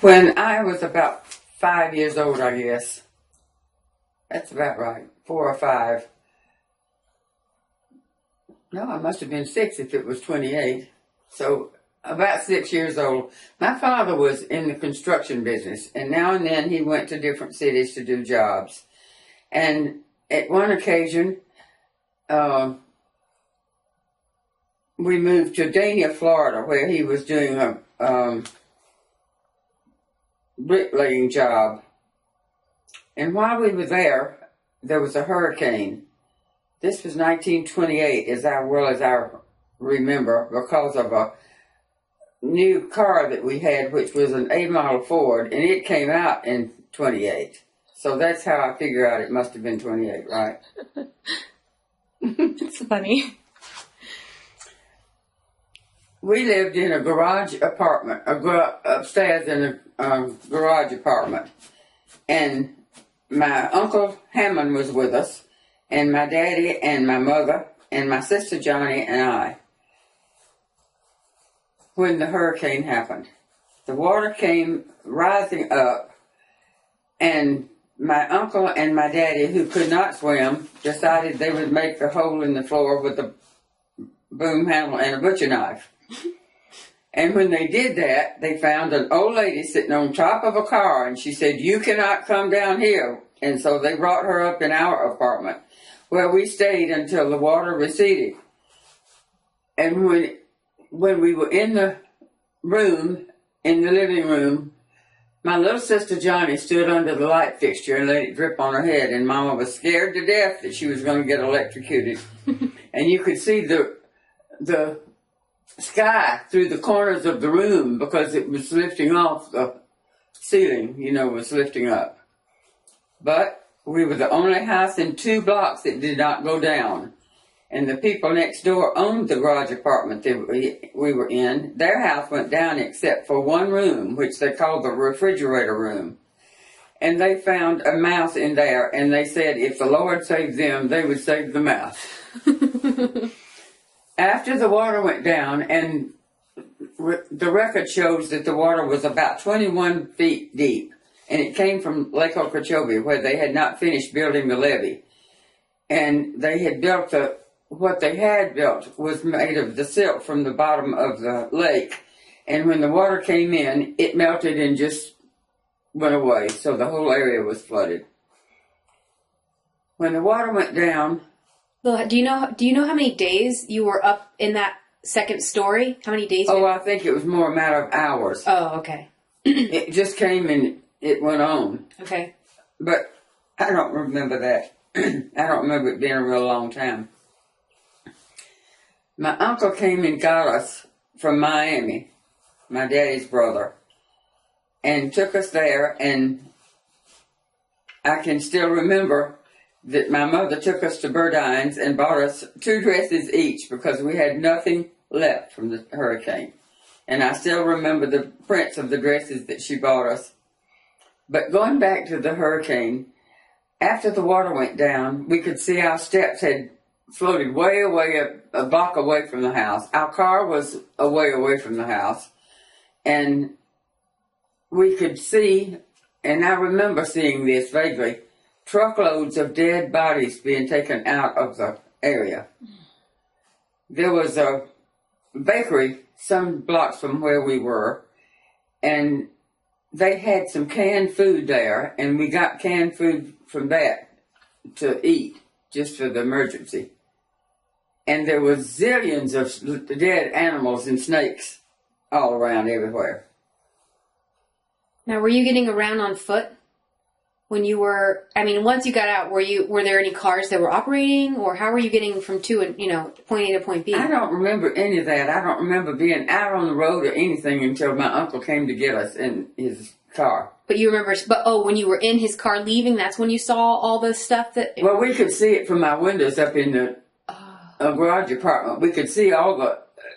When I was about 5 years old, I guess. That's about right. 4 or 5. No, I must have been 6 if it was 28. So about 6 years old. My father was in the construction business, and now and then he went to different cities to do jobs. And at one occasion, we moved to Dania, Florida, where he was doing a bricklaying job. And while we were there, there was a hurricane. This was 1928, as well as I remember, because of a new car that we had, which was an A model Ford, and it came out in 28. So that's how I figure out it must have been 28, right? It's funny. We lived in a garage apartment, upstairs in a garage apartment. And my Uncle Hammond was with us, and my daddy and my mother and my sister Johnny and I. When the hurricane happened, the water came rising up, and my uncle and my daddy, who could not swim, decided they would make a hole in the floor with a boom handle and a butcher knife. And when they did that, they found an old lady sitting on top of a car, and she said, "You cannot come down here." And so they brought her up in our apartment, where we stayed until the water receded. And when we were in the room, in the living room, my little sister Johnny stood under the light fixture and let it drip on her head, and Mama was scared to death that she was going to get electrocuted. And you could see the sky through the corners of the room because it was lifting off the ceiling, was lifting up. But we were the only house in 2 blocks that did not go down. And the people next door owned the garage apartment that we were in. Their house went down except for one room, which they called the refrigerator room. And they found a mouse in there, and they said if the Lord saved them, they would save the mouse. After the water went down, and the record shows that the water was about 21 feet deep, and it came from Lake Okeechobee, where they had not finished building the levee. And they had built what they had built was made of the silt from the bottom of the lake. And when the water came in, it melted and just went away, so the whole area was flooded. When the water went down... Well, do you know how many days you were up in that second story? How many days? Oh, I think it was more a matter of hours. Oh, okay. It just came and it went on. Okay. But I don't remember that. I don't remember it being a real long time. My uncle came and got us from Miami, my daddy's brother, and took us there, and I can still remember that my mother took us to Burdine's and bought us 2 dresses each because we had nothing left from the hurricane. And I still remember the prints of the dresses that she bought us. But going back to the hurricane, after the water went down, we could see our steps had floated way away, a block away from the house. Our car was away from the house. And we could see, and I remember seeing this vaguely, truckloads of dead bodies being taken out of the area. There was a bakery some blocks from where we were, and they had some canned food there, and we got canned food from that to eat, just for the emergency. And there was zillions of dead animals and snakes all around everywhere. Now, were you getting around on foot? when you were, I mean, once you got out, were there any cars that were operating, or how were you getting from point A to point B? I don't remember any of that. I don't remember being out on the road or anything until my uncle came to get us in his car. But you remember, when you were in his car leaving, that's when you saw all the stuff that... Well, we could see it from my windows up in the garage apartment. We could see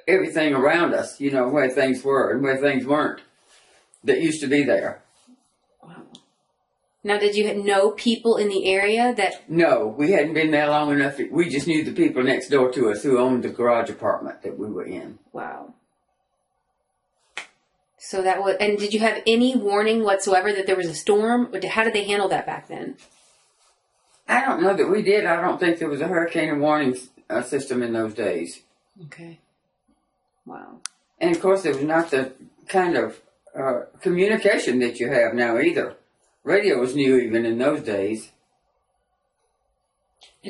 everything around us, where things were and where things weren't that used to be there. Wow. Now, did you know people in the area that... No, we hadn't been there long enough. We just knew the people next door to us who owned the garage apartment that we were in. Wow. So that was... And did you have any warning whatsoever that there was a storm? How did they handle that back then? I don't know that we did. I don't think there was a hurricane warning system in those days. Okay. Wow. And, of course, there was not the kind of communication that you have now either. Radio was new even in those days.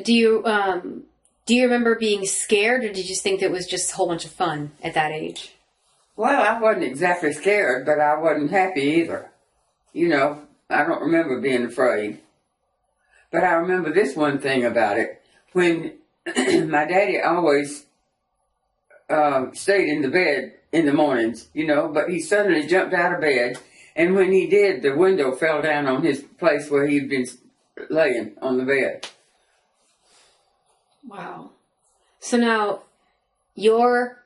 Do you remember being scared, or did you just think that it was just a whole bunch of fun at that age? Well, I wasn't exactly scared, but I wasn't happy either. I don't remember being afraid. But I remember this one thing about it. When my daddy always stayed in the bed in the mornings, but he suddenly jumped out of bed. And when he did, the window fell down on his place where he'd been laying on the bed. Wow. So now, your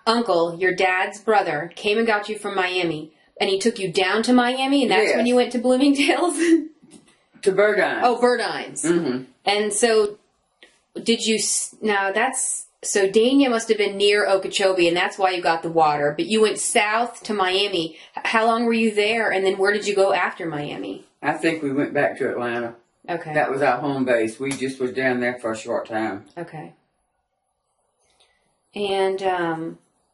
uncle, your dad's brother, came and got you from Miami, and he took you down to Miami, and that's when you went to Bloomingdale's? To Burdines. Oh, Burdines. Mm-hmm. And so, so Dania must have been near Okeechobee, and that's why you got the water. But you went south to Miami. How long were you there, and then where did you go after Miami? I think we went back to Atlanta. Okay. That was our home base. We just was down there for a short time. Okay. And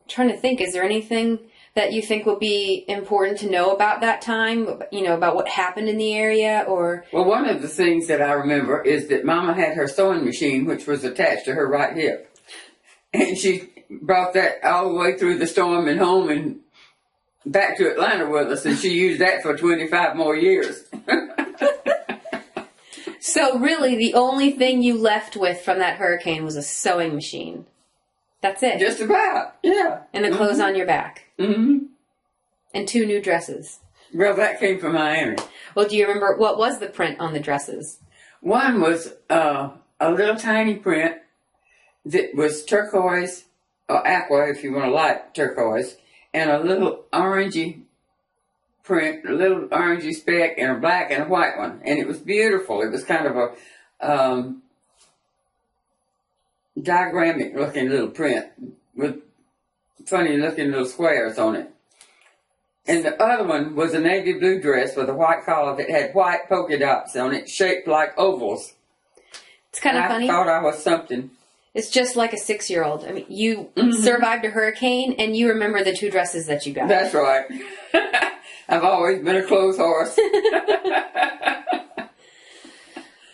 trying to think, is there anything that you think would be important to know about that time? About what happened in the area, or... Well, one of the things that I remember is that Mama had her sewing machine, which was attached to her right hip. And she brought that all the way through the storm and home and back to Atlanta with us, and she used that for 25 more years. So really, the only thing you left with from that hurricane was a sewing machine. That's it? Just about, yeah. And the clothes on your back. Mm-hmm. And 2 new dresses. Well, that came from Miami. Well, do you remember, what was the print on the dresses? One was a little tiny print that was turquoise, or aqua if you want to light turquoise, and a little orangey print, a little orangey speck, and a black and a white one. And it was beautiful. It was kind of a diagrammic looking little print with funny looking little squares on it. And the other one was a navy blue dress with a white collar that had white polka dots on it, shaped like ovals. It's kind of funny. I thought I was something. It's just like a 6-year-old. I mean, you survived a hurricane, and you remember the 2 dresses that you got. That's right. I've always been a clothes horse.